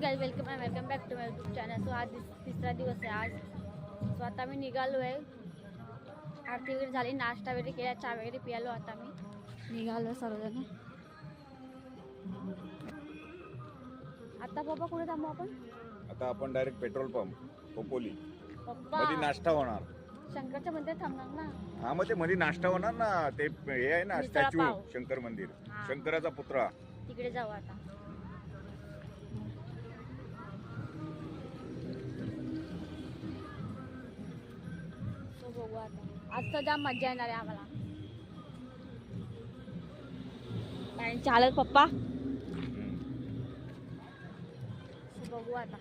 Guys welcome back to my YouTube channel. So आज तिसरा दिवस आहे आज. सो आता मी निघालो आहे. आरती वगैरे झाली, नाश्ता वगैरे केला, चहा वगैरे पियालो. आता मी निघालो सर्वजण. आता बाबा कुठे थांबू आपण? आता आपण डायरेक्ट पेट्रोल पंप खोपोली पप्पा मध्ये नाश्ता होणार. शंकरच्या मंदिरात थांबणार ना? हा मग ते मध्ये नाश्ता होणार ना. ते हे आहे ना मिसळ स्टॅच्यू, पाव. शंकर मंदिर, हा. शंकराचा पुतळा. तिकडे जाऊ आता. सो बघू आता. आज तर जाम मजा येणार आहे आम्हाला. आणि चालत पप्पा. सो बघू आता.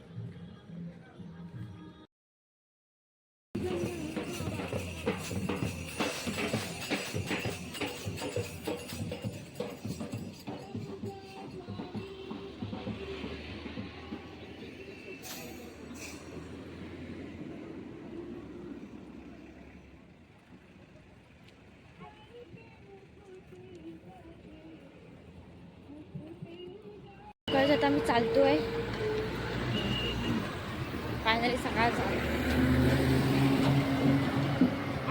आता मी चालतोय. फायनली सकाळ झाली.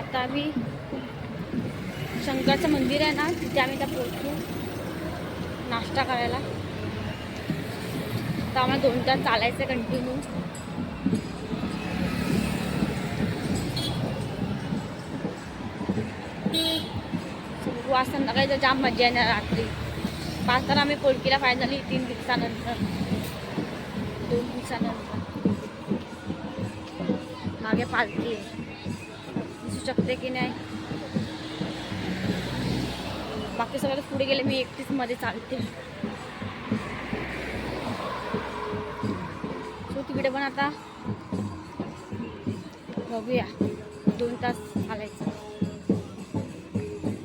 आता आम्ही शंकरचं मंदिर आहे ना, तिथे आम्ही त्या पोहोचलो नाश्ता करायला. तर आम्हाला 2 तास चालायचं कंटिन्यू. आज संध्याकाळी तर जाम मजा येणार. रात्री 5 तास आम्ही पोलकीला फायनली 3 दिवसानंतर 2 दिवसानंतर. मागे पालखी आहे, दिसू शकते की नाही. बाकी सगळं पुढे गेले, मी एकटीच मध्ये चालते. सो तिकडे पण आता बघूया. 2 तास चालायचं.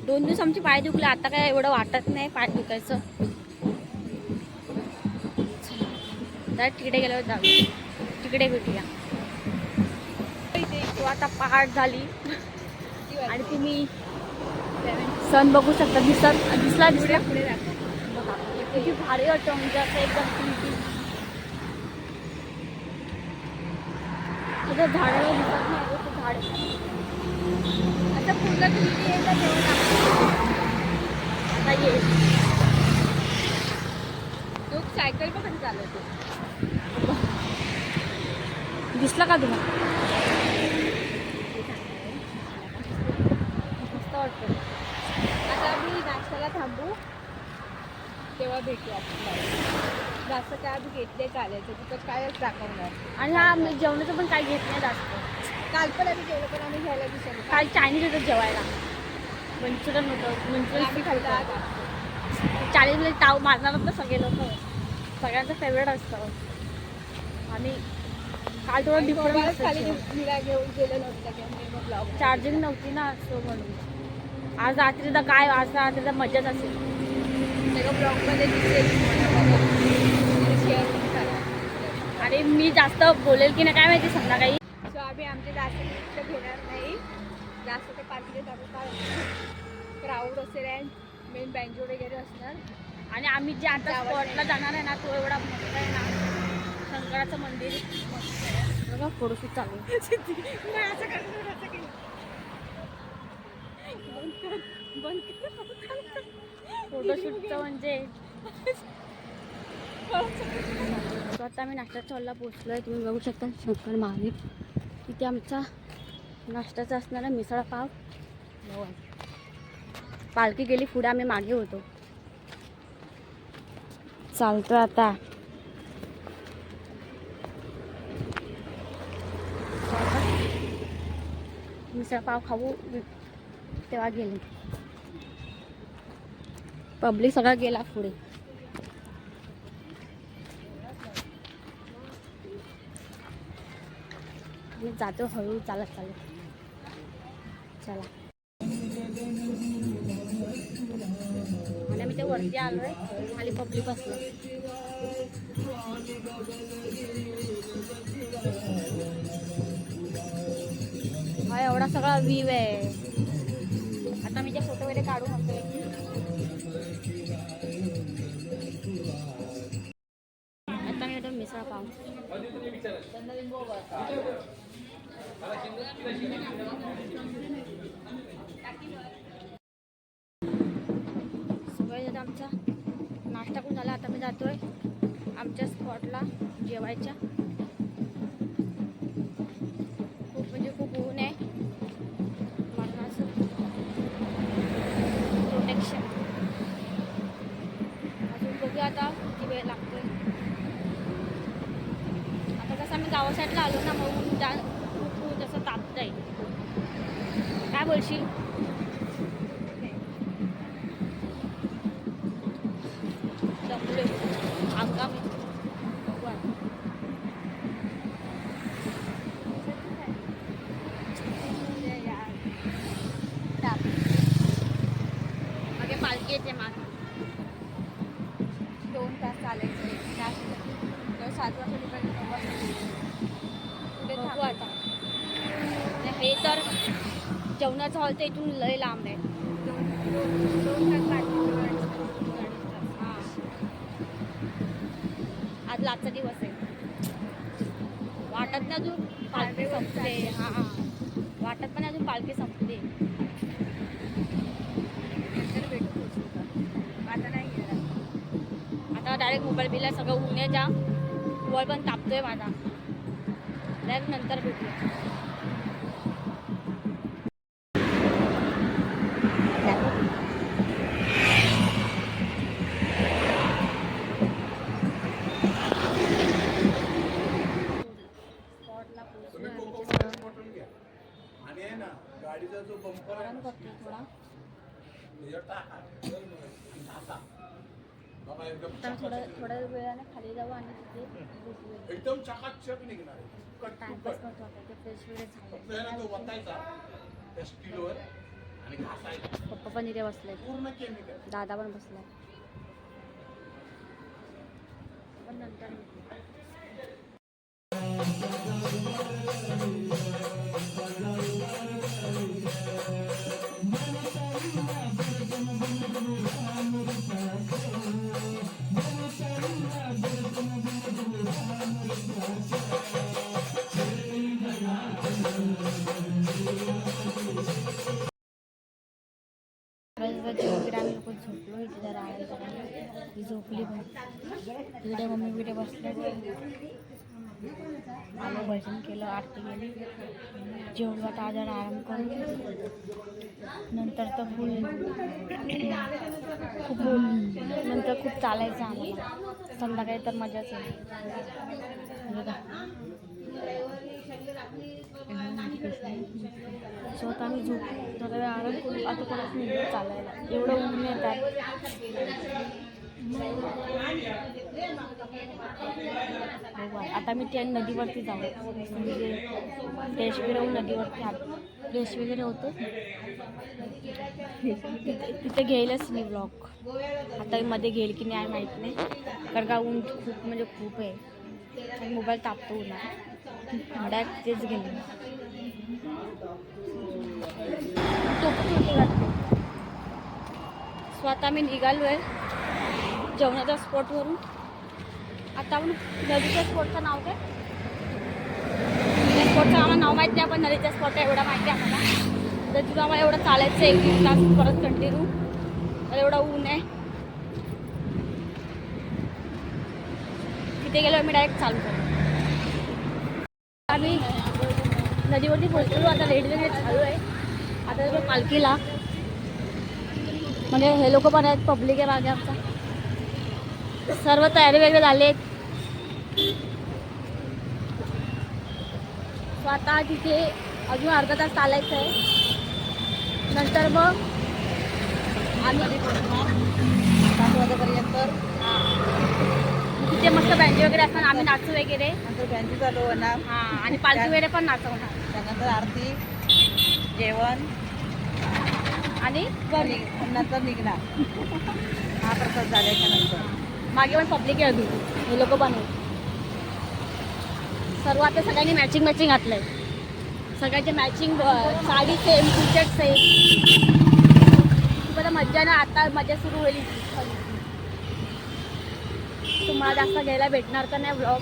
2 दिवस आमचे पाय दुखले. आता काय एवढं वाटत नाही पाय दुखायचं. तिकडे गेल्यावर जाऊ, तिकडे भेटूया. तो आता पहाट झाली आणि तुम्ही सण बघू शकता. दिसला पुढे किती भारी वाटतं. म्हणजे असं एकदम तिथं झाडाला दिसत नाही. ते झाड आता पुढला तुम्ही आता ये. तो सायकल पण चालवतो. दिसला का तुम्हाला? मस्त वाटतं. आता आम्ही नाश्त्याला थांबू, तेव्हा भेटू आपण. जास्त काय आम्ही घेतले चालायचं तिथं कायच दाखवणार. आणि हा आम्ही जेवणाचं पण काही घेत नाही जास्त. काल पण आम्ही जेवलं, पण आम्ही घ्यायला विसरलो. काल चायनीज होतं जेवायला. मंचुरियन होतं. मंचुरियन आम्ही खाल्लं. चायनीजमध्ये ताव मारणार होतं सगळे लोक. सगळ्यांचं फेवरेट असतं. आणि काल थोडं डिफरंट घेऊन गेलं नव्हतं. चार्जिंग नव्हती ना, सो म्हणून. आज रात्रीचा काय, आज रात्रीचा मजाच असेल. सगळं ब्लॉगमध्ये आणि मी जास्त बोलेल की नाही काय माहिती संध्याकाळी. सो आम्ही आमचे जास्त गिफ्ट घेणार नाही. जास्त ते पार्टीला जातो कारण क्राऊड असेल आणि मेन बँजो वगैरे असणार. आणि आम्ही जे आता स्पॉटला जाणार आहे ना, तो एवढा मस्त आहे ना, शंकराचं मंदिर. बघा फोटोशूट चालू. फोटोशूटचं म्हणजे स्वतः आम्ही नाश्त्याच्या हॉलला पोचलो आहे. तुम्ही बघू शकता शंकर महावीर. तिथे आमचा नाश्त्याचा असणारा मिसळ पाव. पालखी गेली पुढे, आम्ही मागे होतो. चालतो आता. मिसळ पाव खाऊ तेव्हा गेले. पब्लिक सगळा गेला पुढे. मी जातो हळू चालत चला. आणि आम्ही ते वरती आलोय. खाली पब्लिक असलं. हा एवढा सगळा व्ह्यू आहे. आता मी ते फोटो वगैरे काढू म्हणतोय. आता मी मिसळ सगळे जण आमचा नाश्ता करून झाला. आता मी जातोय आमच्या स्पॉटला जेवायच्या. खूप म्हणजे खूप ऊन आहे म्हणून असं प्रोटेक्शन. अजून बघूया आता किती वेळ लागतोय. आता कसं आम्ही गावा साईडला आलो ना मग ऊन खूप ऊन जसं तापतंय. काय बोलशील? जमले आगामी बघू आता. मागे पालखी येते मागे 2 तास चालायचं. 7 वाजता बघू आता. हे तर जेवणाचं हॉल तर इथून लय लांब आहे. 2 तास हां आज आजचा दिवस आहे. वाटत ना अजून पालखी संपते. हां वाटत पण अजून पालखी संपते. आता नाही गेला. आता डायरेक्ट मोबाईल बिला सगळं ऊन आहे जा. वय पण तापतोय माझा. डायरेक्ट नंतर भेटूया. गाडीचा जो बंपर आहे आराम करतोय थोडा. आता थोड्या वेळाने खाली जाऊ आणि तिथे एकदम चकाचक निघणार आहे. टाइमपास करतो. आता ते फ्रेश वगैरे फक्त आहे ना तो वतायचा त्या स्टीलवर आणि घासायचा. पप्पा पण इथे बसले. पूर्ण केमिकल. दादा पण बसलाय. पण नंतर आम्ही लोक झोपलो. इथे जरा आराम करायला ती झोपली पण. तिकडे मम्मी बिडे बसले. आलं भजन केलं, आरती केली, जेवलो. आता जरा आराम करून नंतर तर खूप नंतर खूप चालायचं आम्हाला. संध्याकाळी तर मजाच आहे. स्वतः आम्ही झोप जरा वेळ आराम करू. आता कोणाच नाही चालायला. एवढं ऊन येत आहे. आता मी त्या नदीवरती जाऊ. म्हणजे फ्रेश वगैरे होऊन नदीवरती फ्रेश वगैरे होतो. तिथे घेईलच मी ब्लॉग. आता मध्ये घेईल की नाही माहीत नाही. कारण का ऊन खूप म्हणजे खूप आहे. आणि मोबाईल तापतो उन्हा. डायरेक्ट तेच गेले. स्वतः मी निघालो आहे जेवणाच्या स्पॉटवरून. आता आपण नदीच्या स्पॉटचं नाव काय? त्या स्पॉटचं आम्हाला नाव माहीत नाही. पण नदीच्या स्पॉट एवढा माहिती आहे आम्हाला. तर तुला आम्हाला एवढं चालायचं 1-2 तास परत कंटिन्यू. तर एवढं ऊन आहे. तिथे गेलो आम्ही डायरेक्ट चालू करतो. आम्ही नदीवरती पोहोचलो. आता रेडी वगैरे चालू आहे. आता तो पालखीला म्हणजे हे लोक पण आहेत. पब्लिक आहे मागे आमचा. सर्व तयारी वगैरे झाली आहेत. स्वतः तिथे अजून अर्धा तास चालायचं आहे. नंतर मग आम्ही 7 वाजेपर्यंत तिथे मस्त बँडी वगैरे असतात. आम्ही नाचू वगैरे. नंतर बँडी चालू होणार. हां आणि पालखी वगैरे पण नाचवणार. त्यानंतर आरती, जेवण आणि नंतर निघणार. हा प्रसाद झाल्याच्या नंतर मागे पण पब्लिक आहे अजून. हे लोक पण आहेत. सर्व आता सगळ्यांनी मॅचिंग घातलंय. सगळ्यांचे matching sari same, T shirt same. खूप आता मजा ना. आता मजा सुरू होईल. तुम्हाला जास्त घ्यायला भेटणार तर नाही व्लॉग.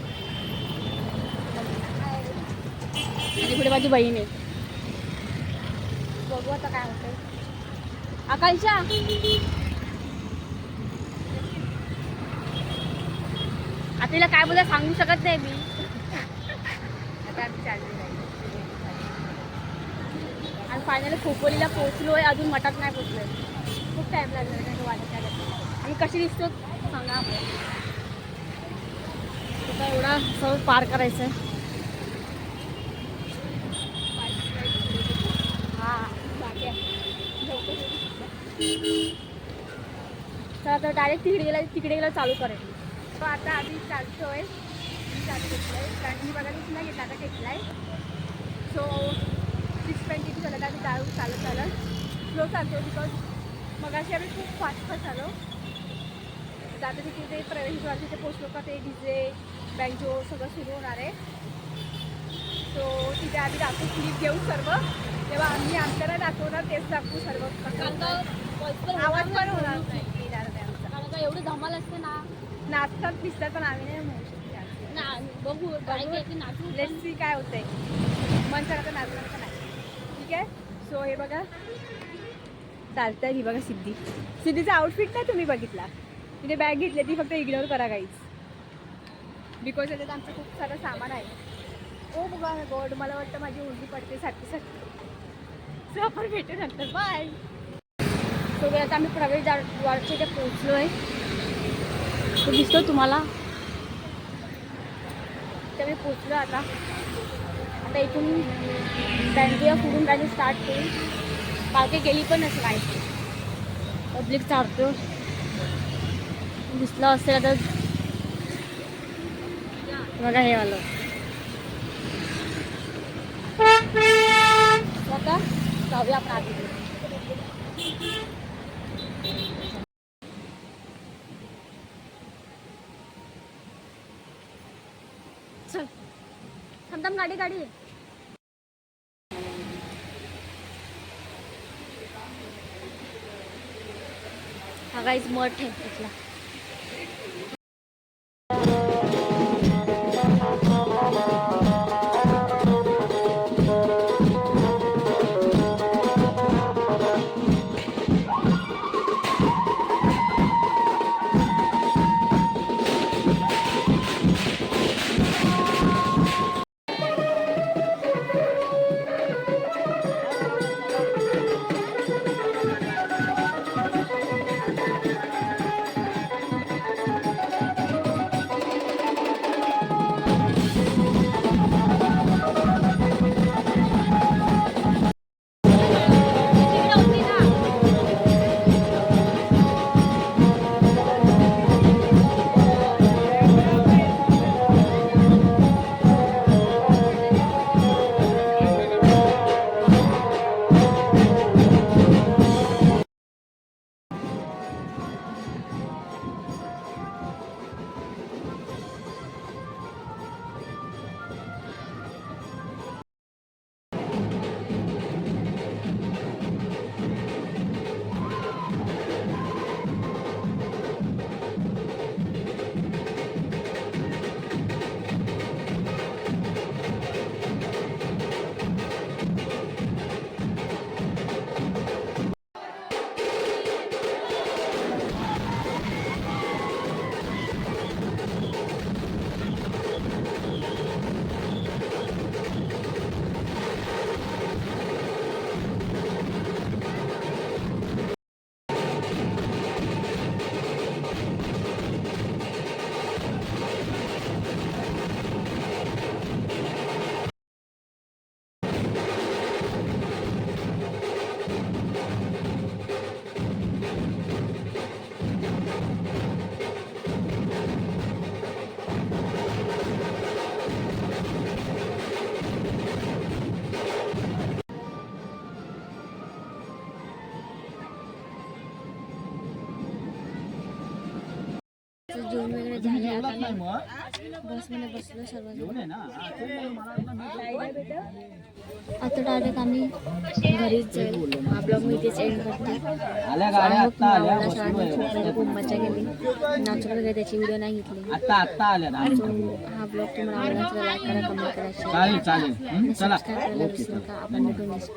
आणि पुढे माझी बहीण आहे. बघू आता काय होतंय. आकांक्षा आता काय बोला सांगू शकत नाही मी. आता आम्ही चालली नाही. आणि फायनली खोपोलीला पोहोचलोय. अजून मठात नाही पोहोचलोय. खूप टाईम लागला नाही वाटत. आम्ही कशी दिसतो सांगा. आता एवढा सहज पार करायचं आहे. हां तर आता डायरेक्ट तिकडे गेला चालू करेल. तो आता आधी चालतोय. चालू घेतलाय कारण मी बघायलाच नाही घेतला. आता घेतलाय. सो 6:22 झालं. आम्ही चालत स्लो चालतो. बिकॉज मग अशी आम्ही खूप फास्ट आलो. तर आता तिथे ते प्रवेशद्वार तिथे पोचलो का ते डीजे बँजो सगळं सुरू होणार आहे. सो तिथे आम्ही दाखवू क्लिप घेऊ सर्व. तेव्हा आम्ही आमच्याला दाखवणार तेच दाखवू सर्व. आवाज पण होणार नाही येणार नाही आमचा. कारण का एवढी धमाल असते ना. नाचतात दिसतात पण आम्ही नाही म्हणू शकतो ना. बघू नाचू. लेट्स सी काय होतंय. मन करत नाचणार का नाही. ठीक आहे. सो हे बघा चालतंय. ही बघा सिद्धीचा आउटफिट नाही तुम्ही बघितला. तिने बॅग घेतली ती फक्त इग्नोर करा गाईच. बिकॉज त्याच्यात आमचं खूप सारं सामान आहे. ओ बघा गॉड मला वाटतं माझी उलटी पडते सारखी. सो आपण भेटू नंतर. बाय. सो आता आम्ही प्रवेशद्वारच्या इथे पोहोचलो आहे. तो दिसतो तुम्हाला. तर मी पोचलो आता इथून बँकेला फिरून गाडी स्टार्ट करून बाकी गेली पण असं काय पब्लिक चालतो दिसलं असेल आता बघा हे वालं. आता जाऊया आपण आधी. चल थांब गाडी. हा गाईज मठ आहे इथला. जेवण वगैरे झाले. आता बसमध्ये बसलो सर्वजण. बेटा आता डायरेक्ट आम्ही घरीच जाईल. हा ब्लॉग मी इथेच एंड करते. खूप मजा केली. नाचून वगैरे त्याची व्हिडिओ नाही घेतली. हा ब्लॉग तुम्हाला आवडला तर लाईक करा, कमेंट करा, शेअर करा आणि सबस्क्राईब करायला विसरू नका. आपण भेटू next.